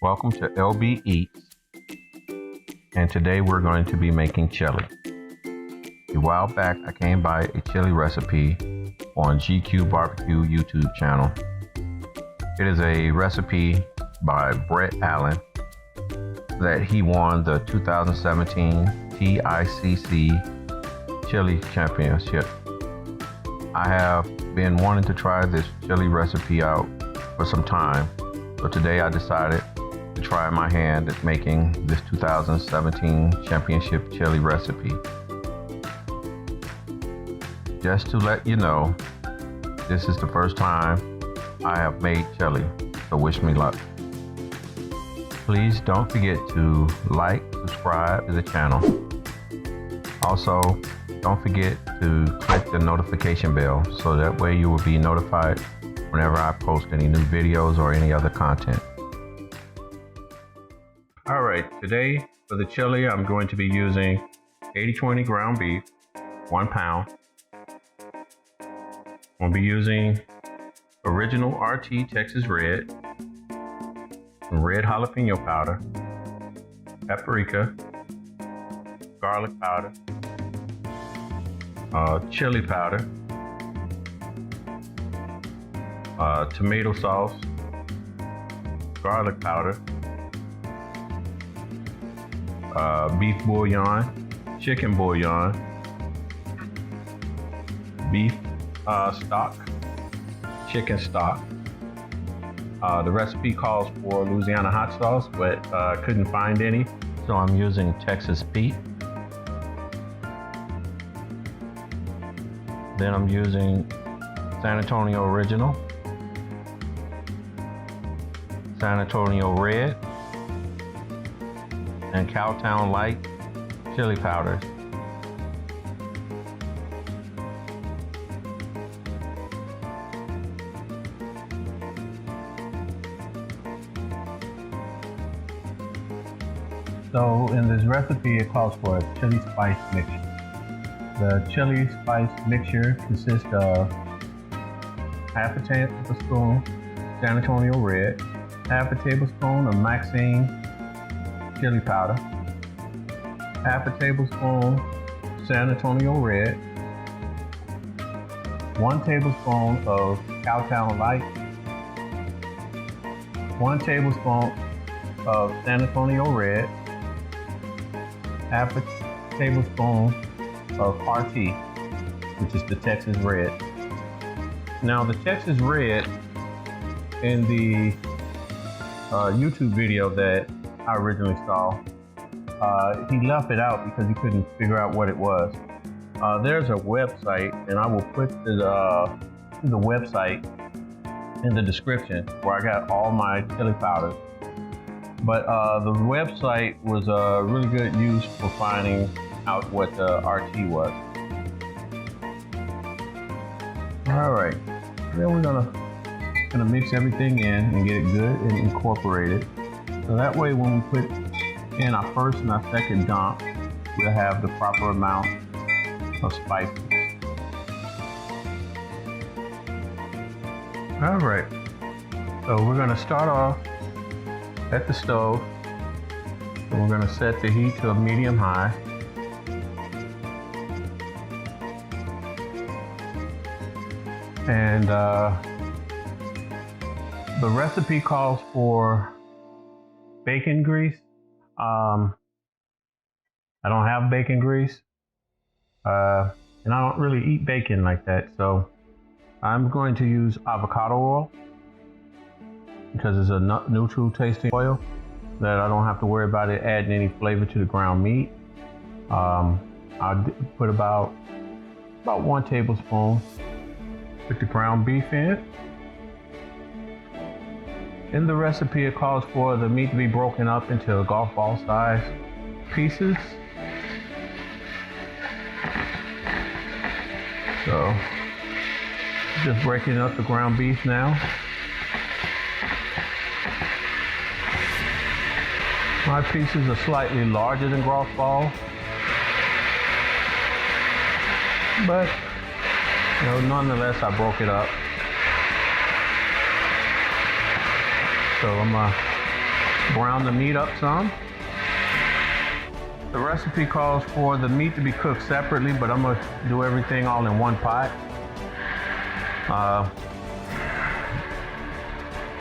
Welcome to LB Eats, and today we're going to be making chili. A while back I came by a chili recipe on GQ Barbecue YouTube channel. It is a recipe by Brett Allen that he won the 2017 TICC Chili Championship. I have been wanting to try this chili recipe out for some time, so today I decided to try my hand at making this 2017 championship chili recipe. Just to let you know, this is the first time I have made chili, so wish me luck. Please don't forget to like, subscribe to the channel. Also, don't forget to click the notification bell so that way you will be notified whenever I post any new videos or any other content. Alright, today for the chili I'm going to be using 80/20 ground beef, 1 pound. I'm going to be using original RT Texas Red, some red jalapeno powder, paprika, garlic powder, chili powder, tomato sauce, garlic powder, beef bouillon, chicken bouillon, beef stock, chicken stock. The recipe calls for Louisiana hot sauce, but couldn't find any, so I'm using Texas Pete. Then I'm using San Antonio Original, San Antonio Red, and Cowtown Light chili powders. So in this recipe it calls for a chili spice mixture. The chili spice mixture consists of half a tablespoon San Antonio Red, half a tablespoon of Maxine chili powder, half a tablespoon San Antonio Red, 1 tablespoon of Cowtown Light, 1 tablespoon of San Antonio Red, half a tablespoon of RT, which is the Texas Red. Now the Texas Red in the YouTube video that I originally saw, he left it out because he couldn't figure out what it was. There's a website, and I will put the website in the description where I got all my chili powders. But the website was a really good use for finding out what the RT was. All right, then we're gonna mix everything in and get it good and incorporate it. So that way when we put in our first and our second dump, we'll have the proper amount of spices. All right, so we're gonna start off at the stove, and we're gonna set the heat to a medium-high. And the recipe calls for bacon grease. I don't have bacon grease, and I don't really eat bacon like that, so I'm going to use avocado oil because it's a neutral tasting oil that I don't have to worry about it adding any flavor to the ground meat. I'll put about 1 tablespoon. Put the ground beef in. In the recipe it calls for the meat to be broken up into golf ball size pieces. So just breaking up the ground beef now. My pieces are slightly larger than golf ball, but nonetheless I broke it up. So I'm gonna brown the meat up some. The recipe calls for the meat to be cooked separately, but I'm gonna do everything all in one pot.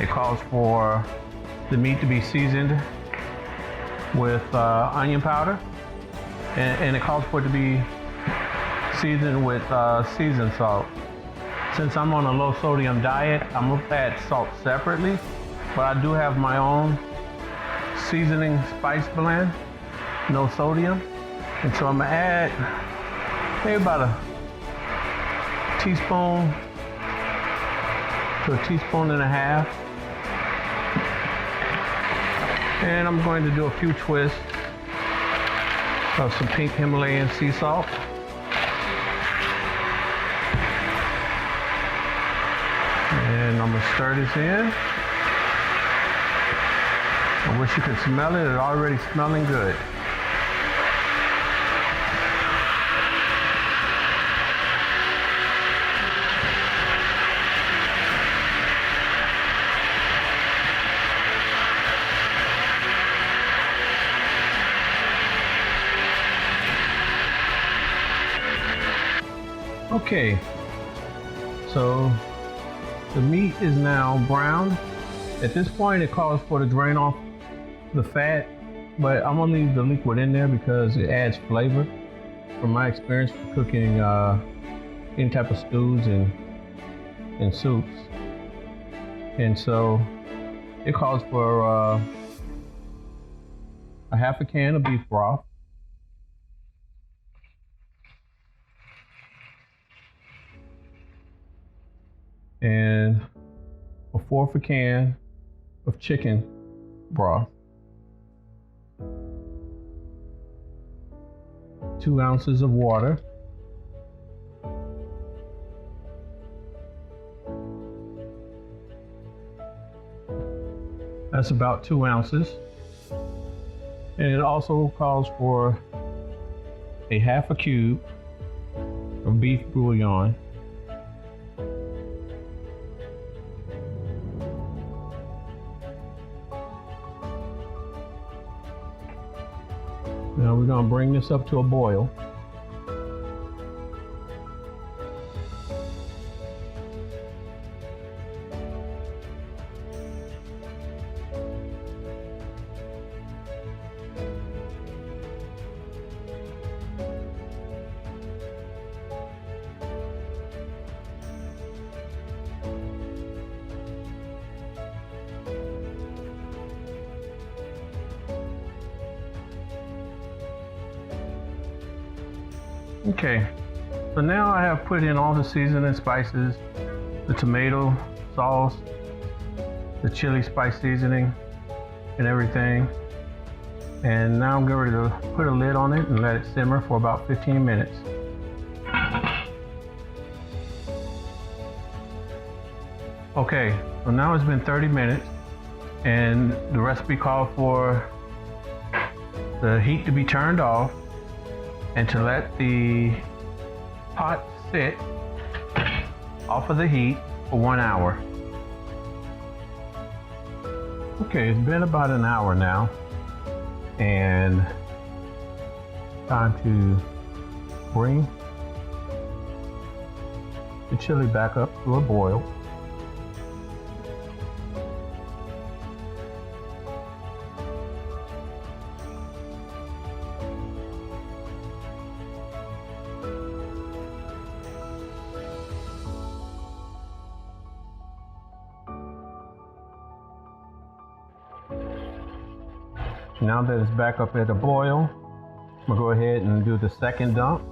It calls for the meat to be seasoned with onion powder, and it calls for it to be seasoned with seasoned salt. Since I'm on a low sodium diet, I'm gonna add salt separately, but I do have my own seasoning spice blend, no sodium, and so I'm gonna add maybe about a teaspoon to a teaspoon and a half, and I'm going to do a few twists of some pink Himalayan sea salt. And I'm gonna stir this in. I wish you could smell it. It's already smelling good. Okay, so the meat is now browned. At this point, it calls for to drain off the fat, but I'm gonna leave the liquid in there because it adds flavor. From my experience for cooking any type of stews and soups, and so it calls for a half a can of beef broth, and a fourth a can of chicken broth, 2 ounces of water, that's about 2 ounces, and it also calls for a half a cube of beef bouillon. Now we're going to bring this up to a boil. Okay, so now I have put in all the seasoning spices, the tomato sauce, the chili spice seasoning, and everything. And now I'm getting ready to put a lid on it and let it simmer for about 15 minutes. Okay, so now it's been 30 minutes, and the recipe called for the heat to be turned off and to let the pot sit off of the heat for 1 hour. Okay, it's been about an hour now, and time to bring the chili back up to a boil. Now that it's back up at a boil, I'm gonna go ahead and do the second dump.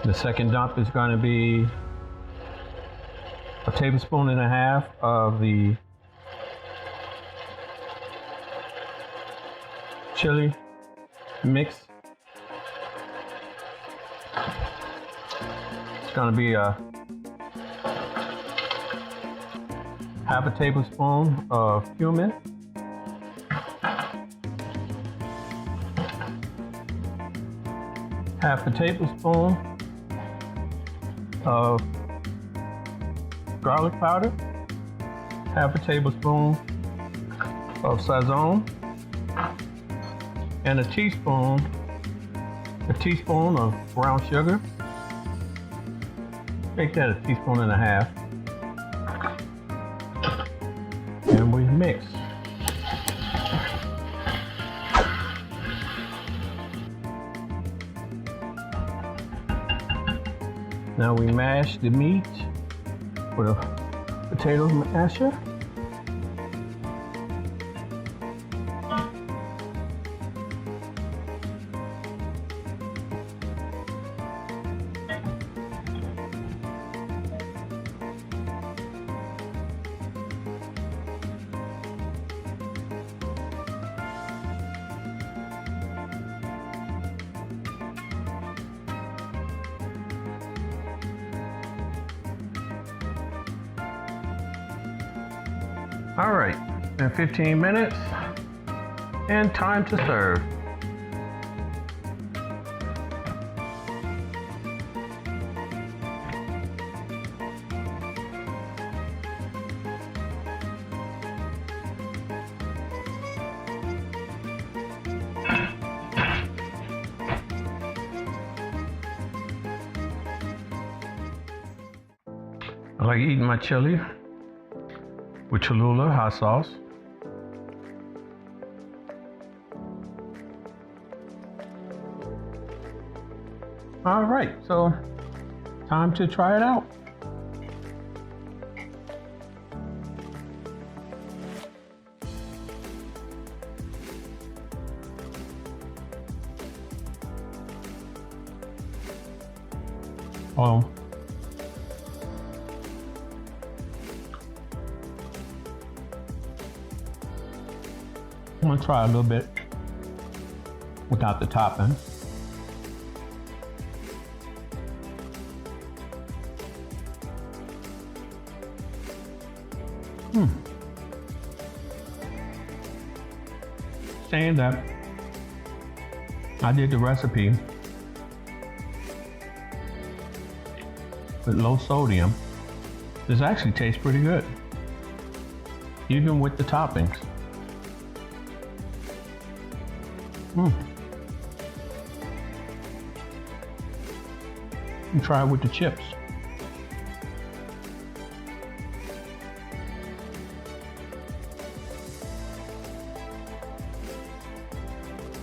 The second dump is going to be a tablespoon and a half of the chili mix. It's going to be a half a tablespoon of cumin, half a tablespoon of garlic powder, half a tablespoon of sazon, and a teaspoon of brown sugar. Make that a teaspoon and a half. And we mix. Now we mash the meat with a potato masher. All right, in 15 minutes, and time to serve. I like eating my chili with Cholula hot sauce. All right, so time to try it out. I'm gonna try a little bit without the topping. Saying that I did the recipe with low sodium, this actually tastes pretty good, even with the toppings. And try it with the chips.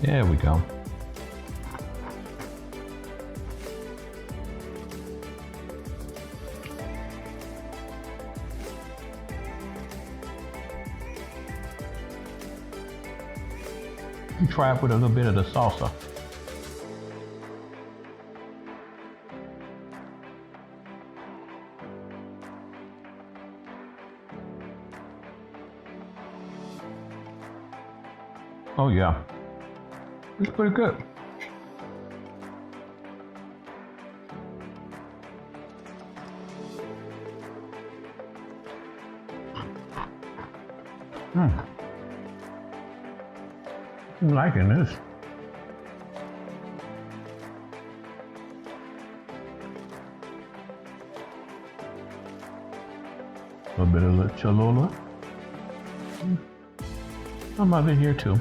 There we go. And try it with a little bit of the salsa. Oh yeah, it's pretty good. I'm liking this. A little bit of the Cholula. Some of it here too.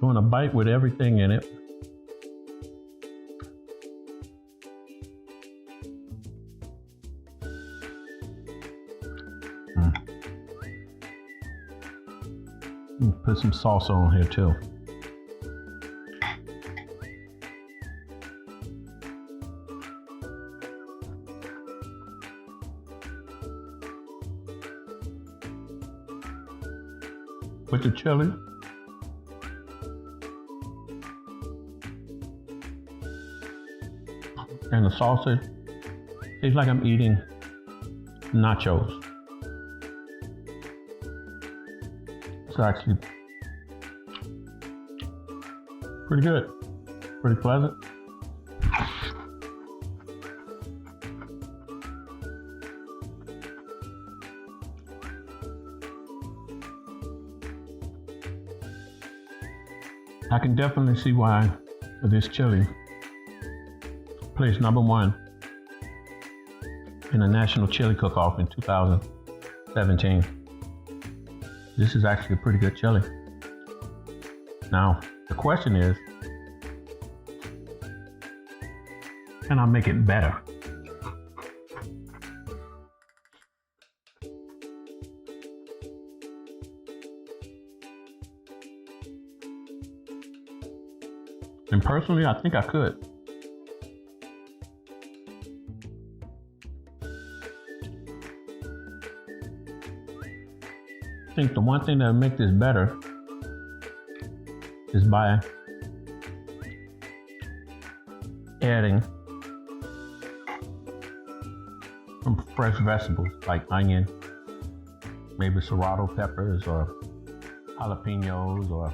Doing a bite with everything in it. Put some salsa on here too. With the chili. And the salsa, tastes like I'm eating nachos. It's actually pretty good, pretty pleasant. I can definitely see why this chili placed #1 in the National Chili Cook-Off in 2017. This is actually a pretty good chili. Now, the question is, can I make it better? And personally, I think I could. I think the one thing that would make this better is by adding some fresh vegetables like onion, maybe serrano peppers or jalapenos or